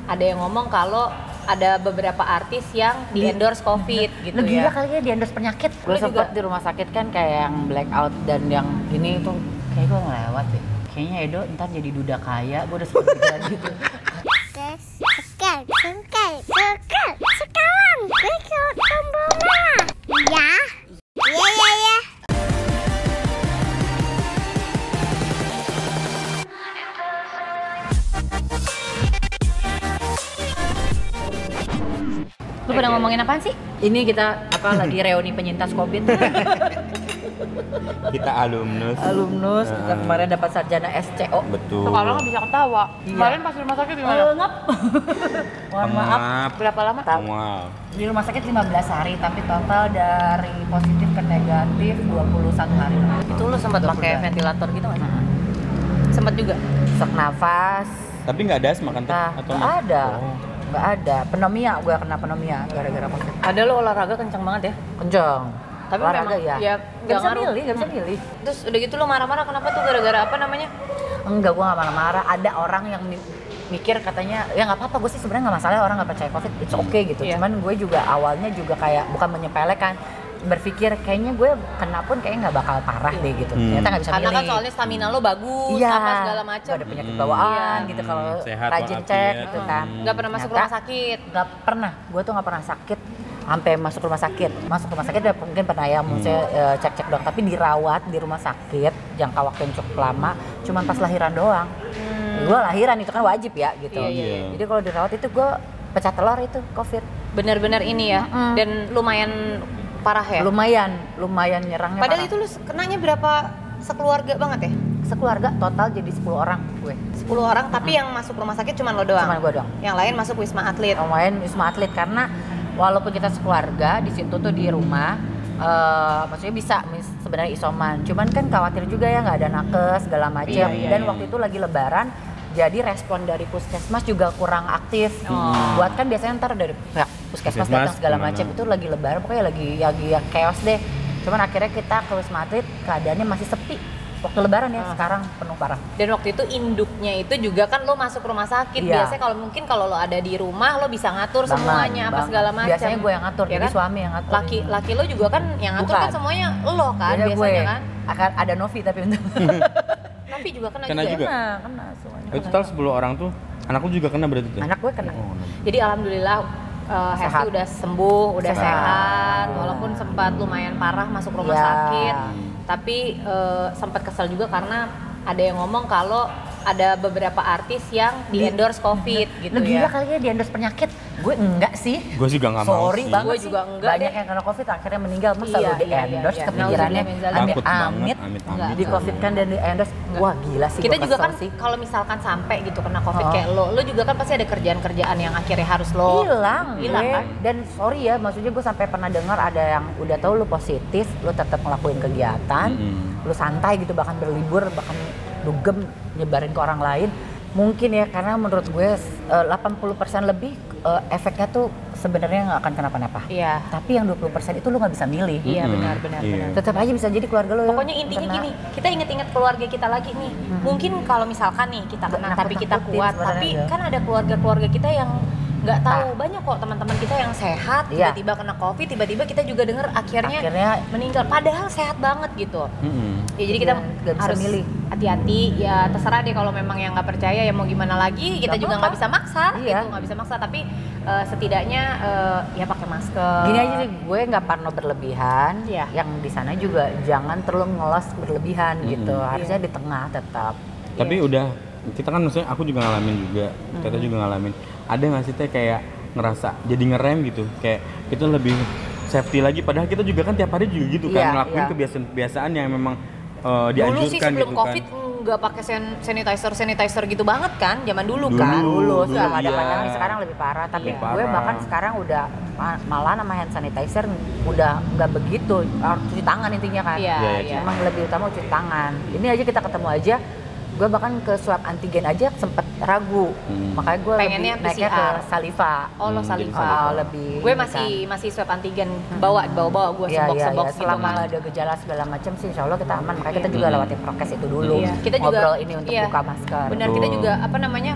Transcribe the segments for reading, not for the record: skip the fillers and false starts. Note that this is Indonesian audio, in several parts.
ada yang ngomong kalau ada beberapa artis yang di endorse COVID gitu Lu gila ya. kali ya di endorse penyakit. Gue Lu juga? sempet di rumah sakit kan kayak yang blackout dan yang ini tuh kayak gue ngelewat deh. Kayaknya Edo ntar jadi duda kaya, gue udah sempet pikiran gitu. Sekarang berikut tombol merah. Ya. Ya. Lu pada ngomongin apaan sih? Ini kita lagi reuni penyintas COVID. Kita alumnus. Kita kemarin dapat sarjana SCO. Betul. Sekarang nggak bisa ketawa. Iya. Kemarin pas di rumah sakit gimana? Ngap. Mohon maaf. Berapa lama? Wow. Di rumah sakit 15 hari, tapi total dari positif ke negatif 21 hari. Itu lu sempat pakai ventilator gitu nggak sih? Sempat juga. Sesak nafas. Tapi nggak ada asma kan? Nggak ada. Oh. Nggak ada. Pneumonia, gue kena pneumonia gara-gara COVID. Ada lo olahraga kencang banget ya? Kenceng. Tapi Olahraga memang ya. nggak bisa ngaruh. milih, nggak bisa milih. Terus udah gitu lo marah-marah kenapa tuh gara-gara apa namanya? Enggak, gue nggak marah-marah. Ada orang yang mikir katanya, ya nggak apa-apa, gue sih sebenarnya nggak masalah orang nggak percaya COVID, it's okay gitu. Iya. Cuman gue juga awalnya juga kayak bukan menyepelekan, berpikir kayaknya gue kena pun kayaknya nggak bakal parah deh gitu. Ternyata nggak bisa Karena milih. kan soalnya stamina lo bagus, Iya, apa segala macam. nggak ada penyakit bawaan Iya. gitu kalau Sehat rajin walafiat. cek gitu kan. Nggak pernah masuk Ternyata rumah sakit. nggak pernah, gue tuh nggak pernah sakit sampai masuk rumah sakit udah mungkin pernah ya maksudnya cek doang, tapi dirawat di rumah sakit jangka waktu yang cukup lama cuman pas lahiran doang. Gue lahiran itu kan wajib ya gitu. Iya. Jadi kalau dirawat itu gue pecah telur itu COVID. Bener-bener ini ya. Dan lumayan parah ya. Lumayan nyerangnya. Padahal parah. itu lu kenanya berapa sekeluarga banget ya? Sekeluarga total jadi 10 orang gue. 10 orang, tapi yang masuk rumah sakit cuma lo doang. Cuman gue doang. Yang lain masuk Wisma Atlet. Lumayan Wisma Atlet karena walaupun kita sekeluarga di situ tuh di rumah maksudnya bisa sebenarnya isoman. Cuman kan khawatir juga ya nggak ada nakes segala macam. Dan waktu itu lagi lebaran. Jadi respon dari puskesmas juga kurang aktif. Buat kan biasanya ntar dari pihak puskesmas datang segala macam, itu lagi lebaran pokoknya lagi chaos deh. Cuman akhirnya kita ke Wisma Atlet keadaannya masih sepi waktu lebaran ya. Sekarang penuh parah. Dan waktu itu induknya itu juga kan lo masuk rumah sakit. Iya. Biasanya kalau lo ada di rumah lo bisa ngatur semuanya apa Banget. segala macam. Biasanya gue yang ngatur, Ya jadi kan? suami yang ngatur. Laki lo juga kan yang ngatur Bukan. kan semuanya lo kan Beda biasanya gue. kan. Akan ada Novi tapi untuk Tapi juga kena Kena juga. juga? Ya? kena semuanya. Itu total 10 orang tuh. Anakku juga kena berarti tuh. Anak gue kena. Oh, Jadi alhamdulillah Hesti Sehat. udah sembuh, udah Sehat. sehat. Walaupun sempat lumayan parah masuk rumah Ya. sakit, tapi sempat kesel juga karena ada yang ngomong kalau ada beberapa artis yang di endorse COVID gitu Lu gila ya. kali ya di endorse penyakit. Gue enggak sih. Gue juga nggak mau Sorry sih. banget Gue sih. juga enggak Banyak deh. yang kena COVID akhirnya meninggal. Masa Iya, lu di iya, endorse iya. kepikirannya Nauzubillah min Takut banget, amit-amit amit-amit. di COVID-kan dan di endorse. Wah gila sih. Kita gua juga kesel kan sih. kalau misalkan sampai gitu kena COVID kayak lo juga kan pasti ada kerjaan-kerjaan yang akhirnya harus lo hilang gue. kan. Dan sorry ya, maksudnya gue sampai pernah dengar ada yang udah tahu lu positif, lu tetap ngelakuin kegiatan, lu santai gitu, bahkan berlibur, bahkan dugem nyebarin ke orang lain. Mungkin ya karena menurut gue 80% lebih efeknya tuh sebenarnya nggak akan kenapa-napa. Iya. Tapi yang 20% itu lu nggak bisa milih. Iya benar. Iya. Tetap aja bisa jadi keluarga lu. Pokoknya intinya kena. gini, kita inget-inget keluarga kita lagi nih. Mungkin kalau misalkan nih kita kena tapi kita Nakut-nakutin kuat, sebenarnya tapi ya. kan ada keluarga-keluarga kita yang nggak tahu. Banyak kok teman-teman kita yang sehat, Iya. tiba-tiba kena COVID, tiba-tiba kita juga dengar akhirnya meninggal. Padahal sehat banget gitu. Ya jadi kita Nggak bisa harus milih. hati-hati. Ya terserah deh kalau memang yang nggak percaya ya mau gimana lagi. Kita Nggak juga nggak apa-apa. bisa maksa, Iya. gitu nggak bisa maksa. Tapi setidaknya ya pakai masker. Gini aja sih, gue nggak parno berlebihan. Iya. Yang di sana juga jangan terlalu ngelos berlebihan gitu. Harusnya di tengah tetap. Tapi udah, kita kan maksudnya aku juga ngalamin juga, Teta juga ngalamin. Ada nggak sih Teh kayak ngerasa jadi ngerem gitu, kayak kita lebih safety lagi, padahal kita juga kan tiap hari juga gitu kan, Iya, ngelakuin iya. kebiasaan-kebiasaan yang memang Dulu dianjurkan sih sebelum gitu COVID kan. nggak pakai sanitizer gitu banget kan, zaman dulu kan. Dulu Dulu, sebelum ada iya. pandemi, sekarang lebih parah. Tapi Lebih gue parah. bahkan sekarang udah malah sama hand sanitizer udah nggak begitu. Harus cuci tangan intinya kan. Iya, Iya, iya. Emang lebih utama cuci tangan. Ini aja kita ketemu aja Gue bahkan ke swab antigen aja sempet ragu, makanya gue Pengennya lebih naiknya ke PCR. Saliva. Oh lo Saliva. Lebih. Gue masih swab antigen bawa gue Iya, sebox iya. Selama nggak ada gejala segala macam sih, insya Allah kita aman. Makanya kita juga lewatin prokes itu dulu. Iya, kita juga ngobrol ini untuk buka masker. Benar, kita juga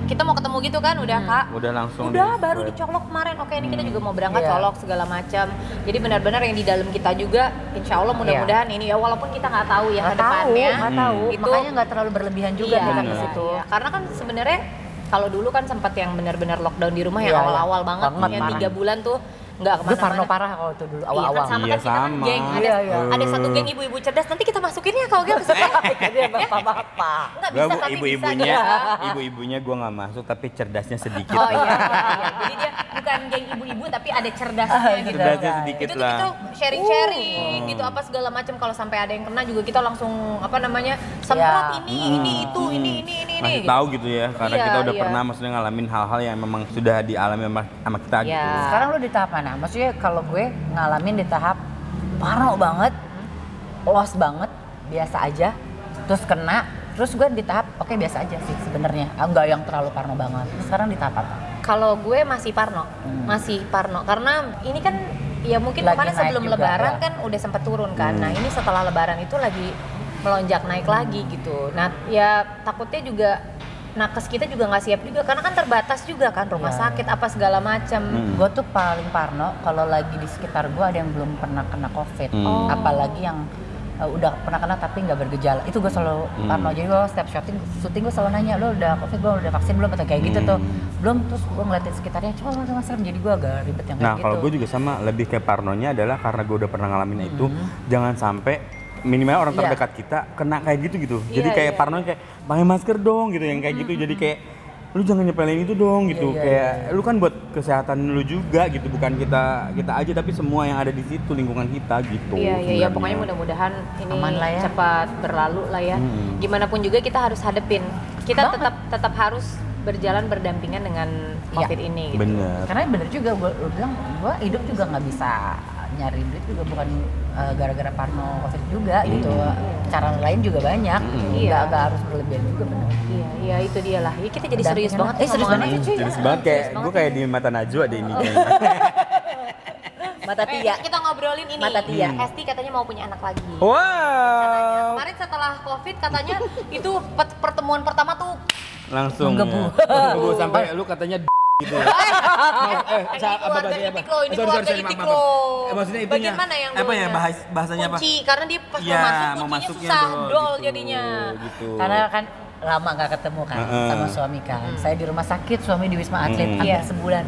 kita mau ketemu gitu kan, udah Kak. Udah langsung Udah di- baru dicolok kemarin. Oke, ini kita juga mau berangkat Iya. colok segala macam. Jadi benar-benar yang di dalam kita juga, insya Allah mudah-mudahan ini ya walaupun kita nggak tahu ya ke depannya. Nggak tahu. Itu Makanya nggak terlalu berlebihan juga iya, kita ke iya, situ. iya. Karena kan sebenarnya kalau dulu kan sempat yang benar-benar lockdown di rumah Iya, yang awal-awal banget, banget, yang parah. 3 bulan tuh nggak Gue kemana-mana. parno parah kalau itu dulu Iya kan awal-awal. sama Iya, kan kita kan sama. geng, Iya, iya. ada satu geng ibu-ibu cerdas, nanti kita masukin ya kalau geng ke situ. Dia bapak-bapak. Nggak Gua bisa, tapi ibu-ibunya, bisa. ibu-ibunya gue nggak masuk tapi cerdasnya sedikit. Oh iya, iya, jadi dia bukan geng ibu-ibu tapi ada cerdasnya gitu. Cerdasnya sedikit Itu tuh lah. kita sharing-sharing gitu apa segala macam, kalau sampai ada yang kena juga kita langsung semprot Ya. ini itu ini Masih gitu. tahu gitu ya, karena Iya, kita udah iya. pernah maksudnya ngalamin hal-hal yang memang sudah dialami sama kita Iya. gitu. Sekarang lu di tahap mana? Maksudnya kalau gue ngalamin di tahap parno banget, lost banget, biasa aja, terus kena, terus gue di tahap oke biasa aja sih sebenarnya, enggak yang terlalu parno banget. Sekarang di tahap apa? Kalau gue masih parno, karena ini kan ya mungkin Lagi kemarin naik sebelum juga, lebaran ya. kan udah sempat turun kan. Nah ini setelah lebaran itu lagi melonjak naik lagi gitu. Nah ya takutnya juga nakes kita juga nggak siap juga karena kan terbatas juga kan rumah Ya. sakit apa segala macam. Gue tuh paling parno kalau lagi di sekitar gue ada yang belum pernah kena COVID, Oh. apalagi yang udah pernah kena tapi nggak bergejala. Itu gue selalu parno. Jadi gue setiap syuting gue selalu nanya, lo udah COVID belum, udah vaksin belum, atau kayak gitu tuh. Belum, terus gue ngeliatin sekitarnya, coba pakai masker. Jadi gue agak ribet yang kayak Nah gitu. kalau gue juga sama, lebih ke parnonya adalah karena gue udah pernah ngalamin itu, jangan sampai minimal orang Iya. terdekat kita kena kayak gitu. Jadi Iya, kayak iya. parnonya kayak pakai masker dong gitu, yang kayak gitu. Jadi kayak lu jangan nyepelin itu dong gitu. Iya, Kayak lu kan buat kesehatan lu juga gitu, bukan kita aja tapi semua yang ada di situ, lingkungan kita gitu. Iya, sebenarnya. pokoknya mudah-mudahan ini Aman lah ya. cepat berlalu lah ya. Gimana pun juga kita harus hadepin. Kita tetap harus berjalan berdampingan dengan COVID ini gitu. Bener. Karena bener juga, gue bilang gue hidup juga nggak bisa nyari duit juga bukan gara-gara parno COVID juga gitu. Cara lain juga banyak, Iya. nggak harus berlebihan juga bener. Iya itu dia lah. Ya, kita jadi Dan serius pengen- banget. serius ngomongannya. banget cuy. Serius banget kayak gue kayak di mata Najwa ada ini kayaknya. Mata Kita ngobrolin ini. Mata Tia. Esti katanya mau punya anak lagi. Wow. Kemarin setelah COVID katanya itu pertemuan pertama tuh Langsung Menggebu. ya. Menggebu sampai lu katanya gitu ya. ini keluarga itik lo, ini keluarga itik lo. Maksudnya itunya Bagian mana yang apa lo ya udah? bahasanya apa? Kunci, karena dia pas Iya, mau mau masuk masuknya kuncinya susah, dol, dol gitu, jadinya. gitu. Karena kan lama nggak ketemu kan sama suami kan. Saya di rumah sakit, suami di Wisma Atlet hampir Iya. sebulan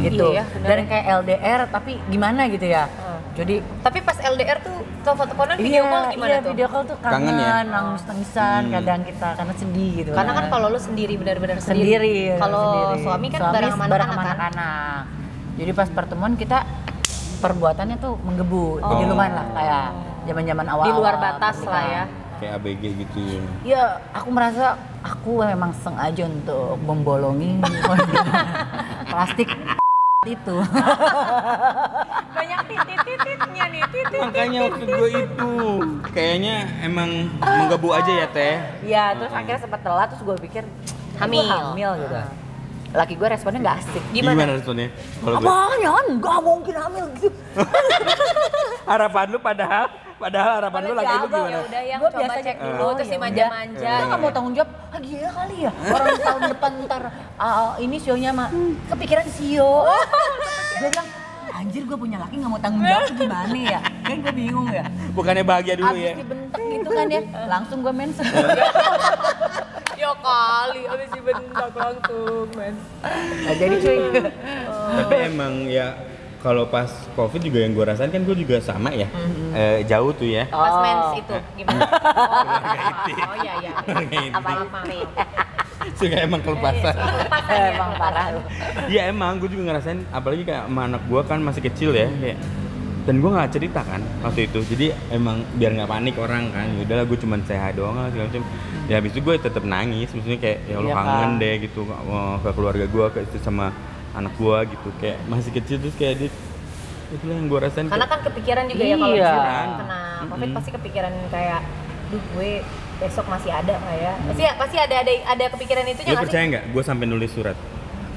gitu. Iya, benar. Dan kayak LDR tapi gimana gitu ya. Jadi Tapi pas LDR tuh telepon-teleponan video call gimana iya, tuh? video call tuh kangen, Kangen ya? nangis-nangisan kadang kita karena sedih gitu. Karena kan kalau lu sendiri benar-benar sendiri. Kalau sendiri. suami kan bareng sama bareng anak-anak kan. anak-anak. Jadi pas pertemuan kita perbuatannya tuh menggebu. Jadi lumayan lah kayak zaman-zaman awal. Di luar batas lah ya. Kayak ABG gitu ya. Ya, aku merasa aku memang sengaja untuk membolongi plastik itu. Banyak titit-tititnya nih, titit. Makanya waktu gue itu kayaknya emang menggebu aja ya teh. Iya, terus akhirnya sempat telat terus gue pikir Hamil. gue hamil gitu. Laki gue responnya nggak asik. Gimana? responnya? Kalau gue Apaan? Nggak mungkin hamil gitu. harapan lu padahal harapan lu lagi lu gimana? Ya udah yang Gua coba biasa cek aja, dulu terus ya dimanja-manja. Kita nggak mau tanggung jawab. Ah gila kali ya. Orang tahun depan ntar ini sionya mah kepikiran sio. Gue bilang anjir gue punya laki nggak mau tanggung jawab gimana ya? Kan gue bingung ya. Bukannya bahagia dulu Abis ya? dibentak gitu kan ya, langsung gue mention. Ya kali, abis dibentak langsung, men. Nah, jadi cuy. Tapi emang ya kalau pas COVID juga yang gue rasain kan gue juga sama ya. Jauh tuh ya. Pas Oh. mens itu gimana? Oh iya iya. Apa Maafin. Suka emang kelepasan. Emang parah lu. Iya emang gue juga ngerasain, apalagi kayak sama anak gue kan masih kecil ya kayak, dan gue nggak cerita kan waktu itu, jadi emang biar nggak panik orang kan, udahlah gue cuman sehat doang lah segala macam. Ya habis itu gue tetap nangis, maksudnya kayak ya Allah Iya, kangen kan? deh gitu ke keluarga gue, ke istri sama anak gue gitu, kayak masih kecil terus kayak itulah yang gue rasain. Karena kan kepikiran juga ya kalau Iya. misalnya kena COVID pasti kepikiran kayak, duh gue besok masih ada nggak ya? Pasti ada kepikiran itunya Lu nggak sih? percaya nggak? Gue sampai nulis surat.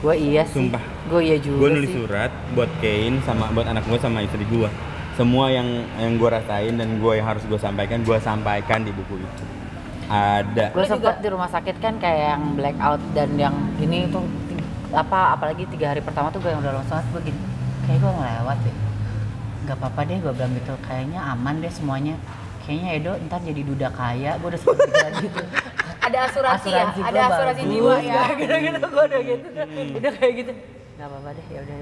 Gue iya sih. Sumpah. Gue iya juga. Gue nulis sih. surat buat Kane sama buat anak gue sama istri gue. Semua yang gue rasain dan gue yang harus gue sampaikan di buku itu. Ada. Gue Lu sempat juga? di rumah sakit kan kayak yang blackout dan yang ini tuh apalagi 3 hari pertama tuh gue yang udah langsung gue gini, kayak gue ngelewat deh. Gak apa-apa deh gue bilang gitu, kayaknya aman deh semuanya. Kayaknya Edo ntar jadi duda kaya, gue udah sempet pikiran gitu. Ada asuransi ya? gua Ada asuransi bagus, jiwa ya? gitu-gitu gue udah gitu. Udah kayak gitu. Gak apa-apa deh, ya udah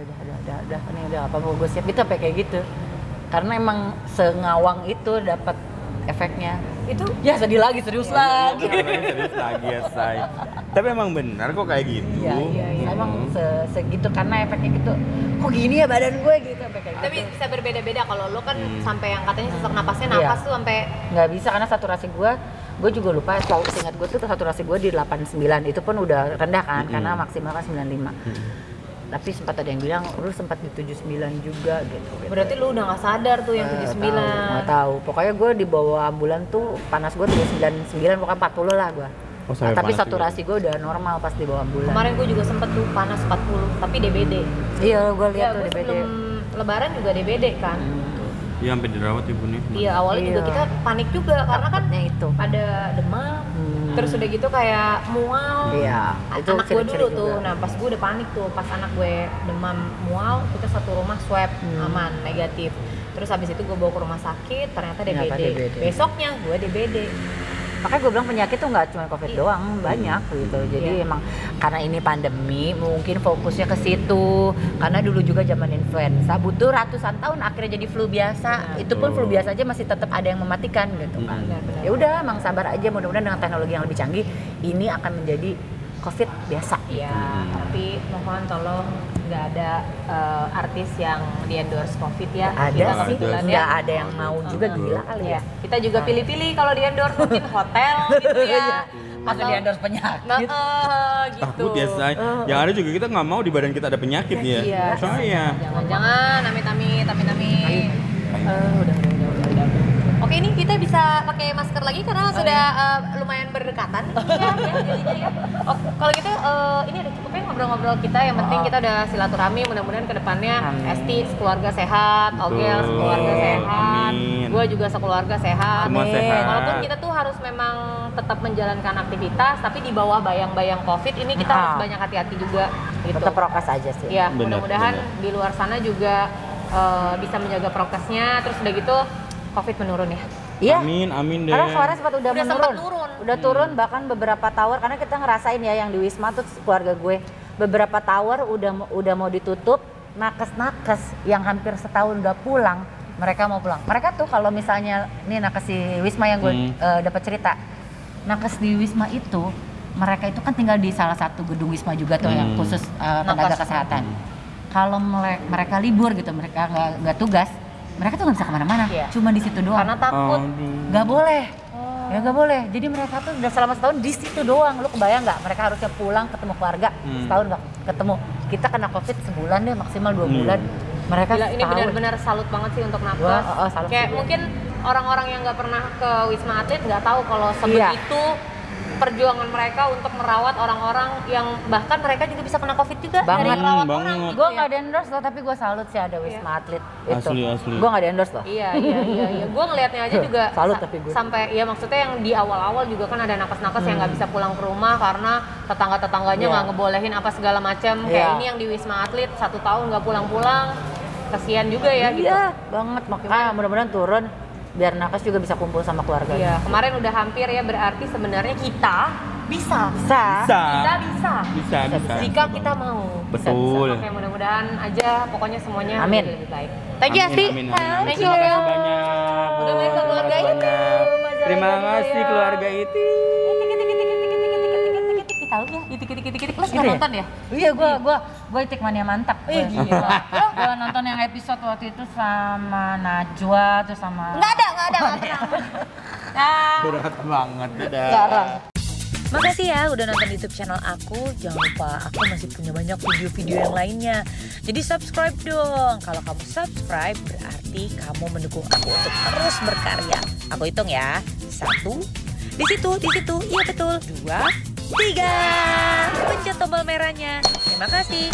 ini udah apa mau gue siap gitu sampai kayak gitu. Karena emang sengawang itu dapat efeknya. Itu Ya sedih lagi, serius lagi. Serius lagi ya say. Tapi emang benar kok kayak gitu. Iya. Emang segitu karena efeknya gitu. Kok gini ya badan gue gitu sampai kayak tapi gitu. bisa berbeda-beda. Kalau lo kan sampai yang katanya sesak napasnya Iya. napas tuh sampai Nggak bisa karena saturasi gue juga lupa, selalu ingat gue tuh saturasi gue di 89, itu pun udah rendah kan karena maksimal kan 95. Tapi sempat ada yang bilang lu sempat di 79 juga gitu. berarti lu udah nggak sadar tuh yang 79. Nggak tahu. Pokoknya gue dibawa ambulan tuh panas gue 79, pokoknya 40 lah gue. Oh, sampai Tapi panas saturasi gue udah normal pas dibawa ambulan. Kemarin gue juga sempet tuh panas 40 tapi DBD. Iya, gue Ya lihat tuh gue di BD. sebelum lebaran juga DBD kan. Iya sampai dirawat ibu nih. Iya awalnya juga Iya. kita panik juga karena kan Takutnya itu. ada demam. Terus udah gitu kayak mual. Iya, itu Anak gue ciri-ciri dulu tuh, juga. nah pas gue udah panik tuh, pas anak gue demam mual, kita satu rumah swab aman negatif. Terus habis itu gue bawa ke rumah sakit, ternyata Ternyata DBD. DBD. Besoknya gue DBD. Makanya gue bilang penyakit tuh nggak cuma COVID Iya. doang, banyak gitu. Jadi Iya. emang karena ini pandemi, mungkin fokusnya ke situ. Karena dulu juga zaman influenza, butuh ratusan tahun akhirnya jadi flu biasa. Itu pun flu biasa aja masih tetap ada yang mematikan gitu kan. Benar-benar. Ya udah, emang sabar aja. Mudah-mudahan dengan teknologi yang lebih canggih, ini akan menjadi COVID biasa. Ya, tapi mohon tolong nggak ada artis yang di endorse COVID ya. Ada Kita sih, kebetulan ya. nggak ada yang mau juga, gila kali ya. Kita juga pilih-pilih kalau di endorse mungkin hotel gitu ya. Masa di endorse penyakit. Nah, gitu. Takut ya say. Yang ada juga kita nggak mau di badan kita ada penyakit nih ya. Iya. Soalnya. Jangan-jangan, amit-amit. Udah. Oke, ini kita bisa pakai masker lagi karena sudah lumayan berdekatan. Jadinya ya. Oh, kalau gitu ini udah cukup ya ngobrol-ngobrol kita. Yang penting kita udah silaturahmi. Mudah-mudahan kedepannya Amin. Esti sekeluarga sehat, Ogel Betul. sekeluarga sehat, Amin. gue juga sekeluarga sehat. Semua sehat. Walaupun kita tuh harus memang tetap menjalankan aktivitas, tapi di bawah bayang-bayang COVID ini kita harus banyak hati-hati juga. Gitu. Tetap prokes aja sih. Ya, Benar, mudah-mudahan benar. di luar sana juga bisa menjaga prokesnya. Terus udah gitu COVID menurun ya. Iya. Amin deh. Karena kemarin sempat udah Udah sempat turun. Udah turun bahkan beberapa tower, karena kita ngerasain ya yang di Wisma tuh keluarga gue. Beberapa tower udah mau ditutup, nakes-nakes yang hampir setahun gak pulang, mereka mau pulang. Mereka tuh kalau misalnya nih nakes di Wisma yang gue dapat cerita. Nakes di Wisma itu mereka itu kan tinggal di salah satu gedung Wisma juga tuh yang khusus tenaga Nakes. kesehatan. Kalau mereka libur gitu, mereka nggak tugas, mereka tuh nggak bisa kemana-mana, Iya. cuma di situ doang. Karena takut. Nggak boleh. Ya nggak boleh. Jadi mereka tuh udah selama setahun di situ doang. Lu kebayang nggak? Mereka harusnya pulang ketemu keluarga, setahun nggak ketemu. Kita kena COVID sebulan deh, maksimal 2 bulan. Mereka Gila, ini setahun. benar-benar salut banget sih untuk nakes. Gua, salut Kayak sih. mungkin orang-orang yang nggak pernah ke Wisma Atlet nggak tahu kalau Iya. sebegitu perjuangan mereka untuk merawat orang-orang yang bahkan mereka juga bisa kena COVID juga Banget. dari merawat Banget. orang. gitu Gue ya. nggak di endorse loh, tapi gue salut sih ada Wisma Atlet itu. Asli. Gue nggak di endorse loh. Iya. Gue ngelihatnya aja juga Salut tapi gue. sampai ya maksudnya yang di awal-awal juga kan ada nakes-nakes yang nggak bisa pulang ke rumah karena tetangga-tetangganya nggak ngebolehin apa segala macam. Kayak Iya. ini yang di Wisma Atlet 1 tahun nggak pulang-pulang, kasihan juga ya gitu. Iya, banget. Makanya mudah-mudahan turun biar nakes juga bisa kumpul sama keluarga. Iya, kemarin udah hampir ya, berarti sebenarnya kita bisa. Bisa. Kita bisa. Bisa. Jika kita mau. Betul. Oke, mudah-mudahan aja pokoknya semuanya Amin. lebih baik. Thank you, Asti. Amin. Thank you, Terima kasih Ogel. banyak. Udah main ke keluarga itu. Terima kasih keluarga itu. Tahu ya, itik-itik. Lu Gitu suka ya? nonton ya? Iya, gue itik mania mantap. Gila. Gue nonton yang episode waktu itu sama Najwa terus sama Nggak pernah. Nah. Berat banget. Dadah. Jarang. Makasih ya udah nonton YouTube channel aku. Jangan lupa aku masih punya banyak video-video yang lainnya. Jadi subscribe dong. Kalau kamu subscribe berarti kamu mendukung aku untuk terus berkarya. Aku hitung ya. 1, Di situ, iya betul. 2, 3. Pencet tombol merahnya. Terima kasih.